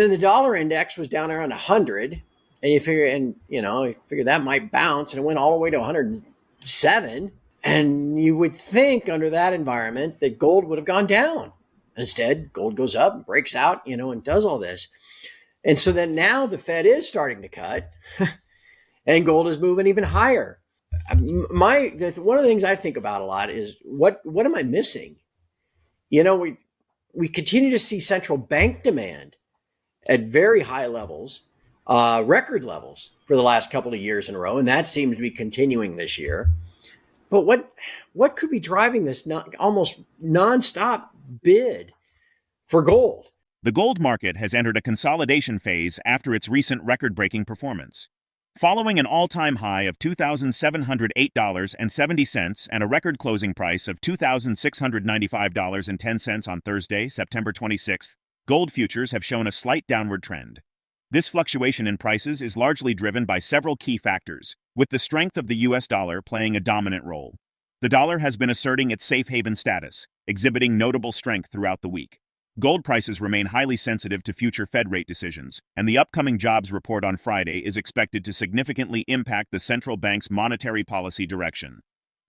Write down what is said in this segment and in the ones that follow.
Then the dollar index was down around 100, and you figure that might bounce, and it went all the way to 107. And you would think under that environment that gold would have gone down. Instead, gold goes up and breaks out, and does all this. And so then now the Fed is starting to cut, and gold is moving even higher. One of the things I think about a lot is what am I missing? We continue to see central bank demand at very high levels, record levels for the last couple of years in a row, and that seems to be continuing this year. But what could be driving this almost nonstop bid for gold? The gold market has entered a consolidation phase after its recent record-breaking performance. Following an all-time high of $2,708.70 and a record closing price of $2,695.10 on Thursday, September 26th, gold futures have shown a slight downward trend. This fluctuation in prices is largely driven by several key factors, with the strength of the US dollar playing a dominant role. The dollar has been asserting its safe haven status, exhibiting notable strength throughout the week. Gold prices remain highly sensitive to future Fed rate decisions, and the upcoming jobs report on Friday is expected to significantly impact the central bank's monetary policy direction.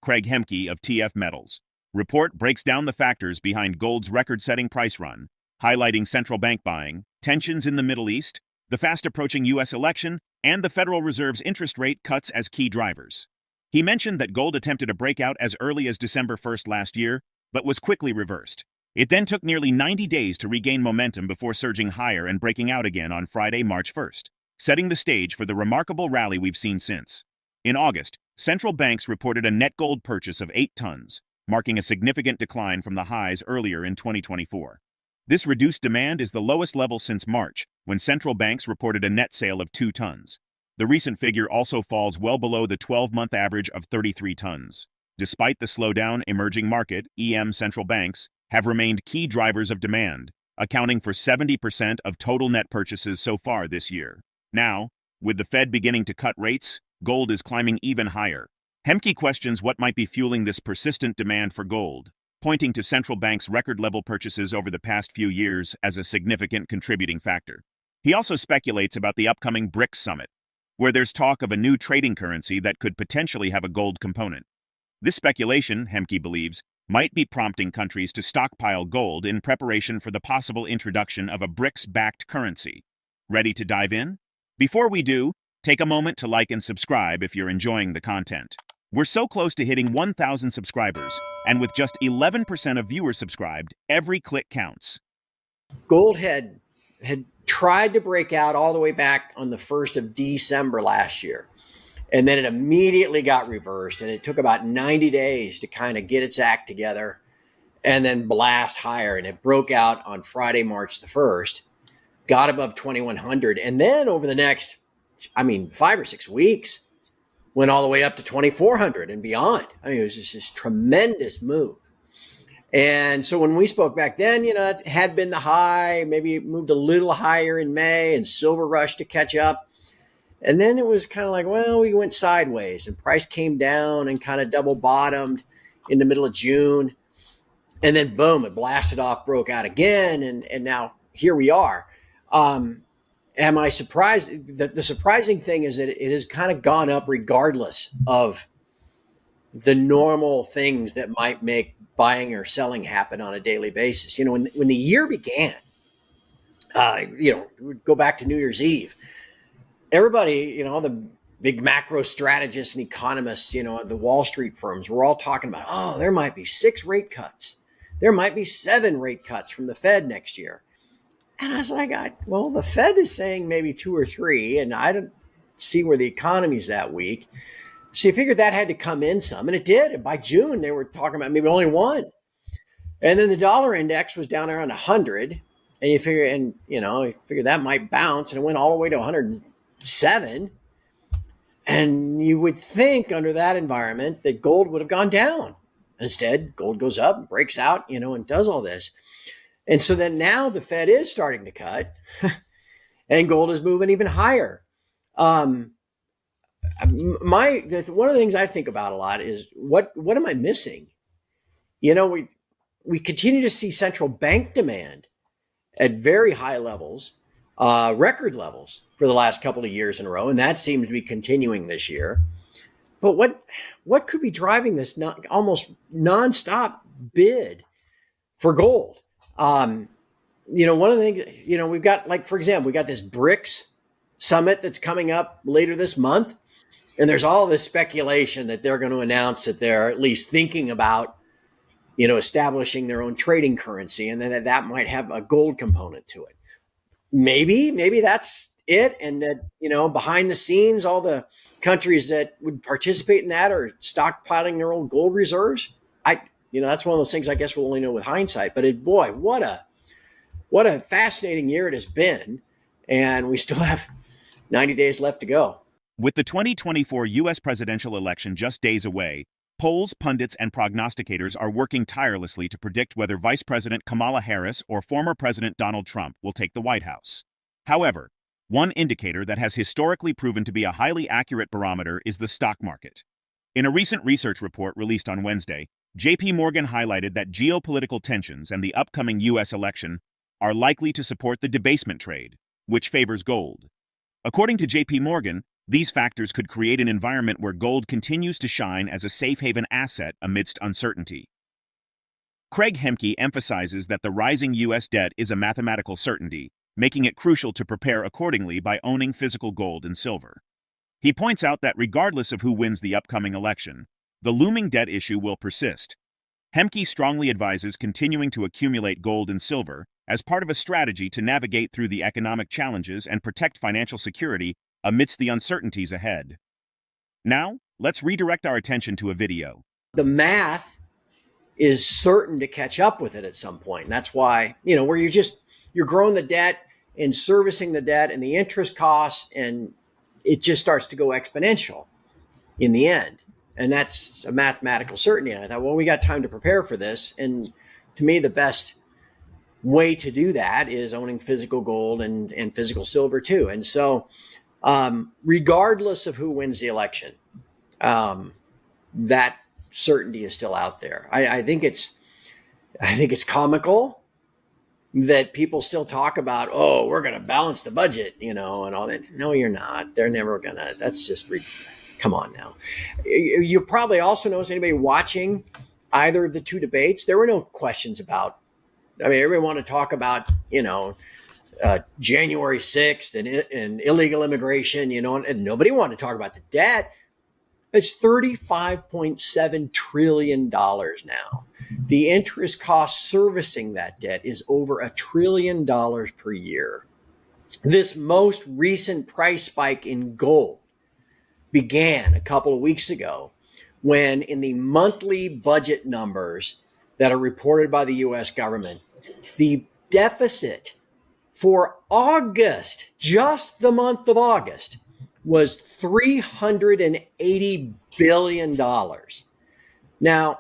Craig Hemke of TF Metals report breaks down the factors behind gold's record-setting price run, highlighting central bank buying, tensions in the Middle East, the fast-approaching U.S. election, and the Federal Reserve's interest rate cuts as key drivers. He mentioned that gold attempted a breakout as early as December 1st last year, but was quickly reversed. It then took nearly 90 days to regain momentum before surging higher and breaking out again on Friday, March 1st, setting the stage for the remarkable rally we've seen since. In August, central banks reported a net gold purchase of 8 tons, marking a significant decline from the highs earlier in 2024. This reduced demand is the lowest level since March, when central banks reported a net sale of 2 tons. The recent figure also falls well below the 12-month average of 33 tons. Despite the slowdown, emerging market (EM) central banks have remained key drivers of demand, accounting for 70% of total net purchases so far this year. Now, with the Fed beginning to cut rates, gold is climbing even higher. Hemke questions what might be fueling this persistent demand for gold, pointing to central banks' record-level purchases over the past few years as a significant contributing factor. He also speculates about the upcoming BRICS summit, where there's talk of a new trading currency that could potentially have a gold component. This speculation, Hemke believes, might be prompting countries to stockpile gold in preparation for the possible introduction of a BRICS-backed currency. Ready to dive in? Before we do, take a moment to like and subscribe if you're enjoying the content. We're so close to hitting 1,000 subscribers, and with just 11% of viewers subscribed, every click counts. Gold had tried to break out all the way back on the 1st of December last year. And then it immediately got reversed, and it took about 90 days to kind of get its act together and then blast higher. And it broke out on Friday, March the 1st, got above 2,100. And then over the next, 5 or 6 weeks, went all the way up to 2,400 and beyond. It was just this tremendous move. And so when we spoke back then, it had been the high, maybe it moved a little higher in May, and silver rushed to catch up. And then it was kind of like, we went sideways, and price came down and kind of double bottomed in the middle of June. And then boom, it blasted off, broke out again. And now here we are. Am I surprised? The surprising thing is that it has kind of gone up regardless of the normal things that might make buying or selling happen on a daily basis. When the year began, go back to New Year's Eve. Everybody, the big macro strategists and economists, the Wall Street firms, we're all talking about, there might be 6 rate cuts. There might be 7 rate cuts from the Fed next year. And I was like, the Fed is saying maybe 2 or 3, and I don't see where the economy's that weak. So you figured that had to come in some, and it did. And by June, they were talking about maybe only 1. And then the dollar index was down around 100, and you figure that might bounce, and it went all the way to 107. And you would think under that environment that gold would have gone down. Instead, gold goes up and breaks out, and does all this. And so then now the Fed is starting to cut, and gold is moving even higher. One of the things I think about a lot is what am I missing? We continue to see central bank demand at very high levels, record levels for the last couple of years in a row, and that seems to be continuing this year. But what could be driving this almost nonstop bid for gold? One of the things, we've got, like, for example, we got this BRICS summit that's coming up later this month. And there's all this speculation that they're going to announce that they're at least thinking about, establishing their own trading currency, and then that might have a gold component to it. Maybe that's it. And that, behind the scenes, all the countries that would participate in that are stockpiling their own gold reserves. That's one of those things I guess we'll only know with hindsight. But boy, what a fascinating year it has been. And we still have 90 days left to go. With the 2024 U.S. presidential election just days away, polls, pundits, and prognosticators are working tirelessly to predict whether Vice President Kamala Harris or former President Donald Trump will take the White House. However, one indicator that has historically proven to be a highly accurate barometer is the stock market. In a recent research report released on Wednesday, J.P. Morgan highlighted that geopolitical tensions and the upcoming U.S. election are likely to support the debasement trade, which favors gold. According to J.P. Morgan, these factors could create an environment where gold continues to shine as a safe haven asset amidst uncertainty. Craig Hemke emphasizes that the rising U.S. debt is a mathematical certainty, making it crucial to prepare accordingly by owning physical gold and silver. He points out that regardless of who wins the upcoming election, the looming debt issue will persist. Hemke strongly advises continuing to accumulate gold and silver as part of a strategy to navigate through the economic challenges and protect financial security amidst the uncertainties ahead. Now, let's redirect our attention to a video. The math is certain to catch up with it at some point. And that's why, where you're growing the debt and servicing the debt and the interest costs, and it just starts to go exponential in the end. And that's a mathematical certainty. And I thought, well, we got time to prepare for this. And to me, the best way to do that is owning physical gold and physical silver too. And so, regardless of who wins the election, that certainty is still out there. I think it's comical that people still talk about, oh, we're going to balance the budget, and all that. No, you're not. They're never going to. That's just, come on now. You probably also notice, anybody watching either of the two debates, there were no questions about, everybody wanted to talk about, January 6th and illegal immigration, and nobody wanted to talk about the debt. It's $35.7 trillion now. The interest cost servicing that debt is over $1 trillion per year. This most recent price spike in gold began a couple of weeks ago when, in the monthly budget numbers that are reported by the U.S. government, the deficit for August, just the month of August, was $380 billion. Now,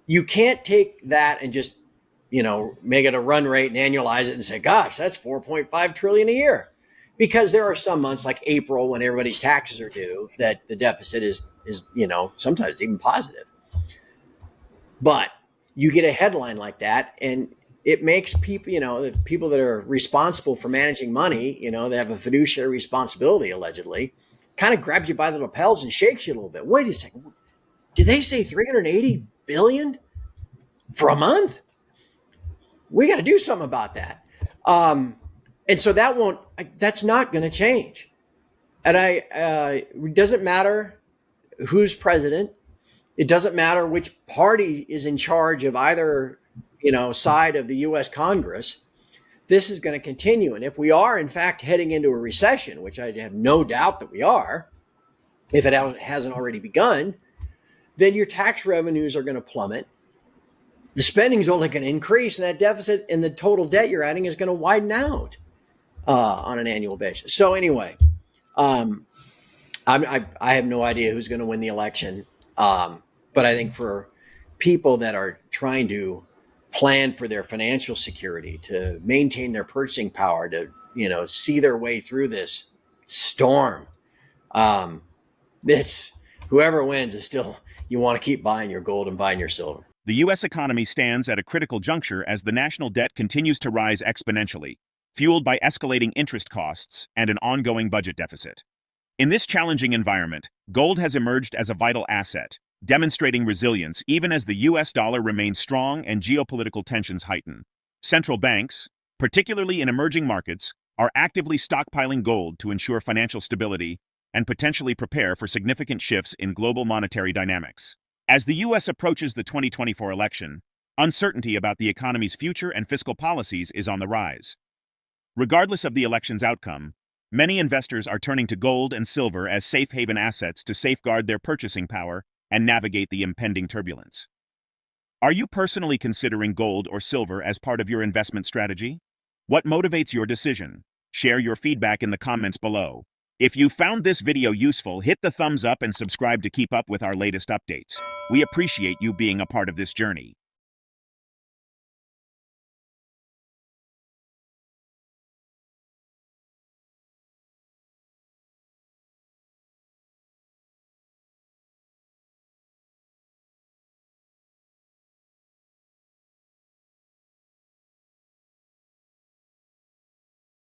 you can't take that and just, make it a run rate and annualize it and say, gosh, that's 4.5 trillion a year. Because there are some months like April, when everybody's taxes are due, that the deficit is sometimes even positive. But you get a headline like that, and it makes people, the people that are responsible for managing money, they have a fiduciary responsibility, allegedly, kind of grabs you by the lapels and shakes you a little bit. Wait a second. Did they say 380 billion for a month? We got to do something about that. And so that's not going to change. And it doesn't matter who's president. It doesn't matter which party is in charge of either, side of the U.S. Congress. This is going to continue. And if we are, in fact, heading into a recession, which I have no doubt that we are, if it hasn't already begun, then your tax revenues are going to plummet. The spending is only going to increase, and that deficit and the total debt you're adding is going to widen out on an annual basis. So anyway, I have no idea who's going to win the election. But I think for people that are trying to plan for their financial security, to maintain their purchasing power, to, see their way through this storm, it's whoever wins is still, you want to keep buying your gold and buying your silver. The U.S. economy stands at a critical juncture as the national debt continues to rise exponentially. fueled by escalating interest costs and an ongoing budget deficit. In this challenging environment, gold has emerged as a vital asset, demonstrating resilience even as the US dollar remains strong and geopolitical tensions heighten. Central banks, particularly in emerging markets, are actively stockpiling gold to ensure financial stability and potentially prepare for significant shifts in global monetary dynamics. As the US approaches the 2024 election, uncertainty about the economy's future and fiscal policies is on the rise. Regardless of the election's outcome, many investors are turning to gold and silver as safe haven assets to safeguard their purchasing power and navigate the impending turbulence. Are you personally considering gold or silver as part of your investment strategy? What motivates your decision? Share your feedback in the comments below. If you found this video useful, hit the thumbs up and subscribe to keep up with our latest updates. We appreciate you being a part of this journey.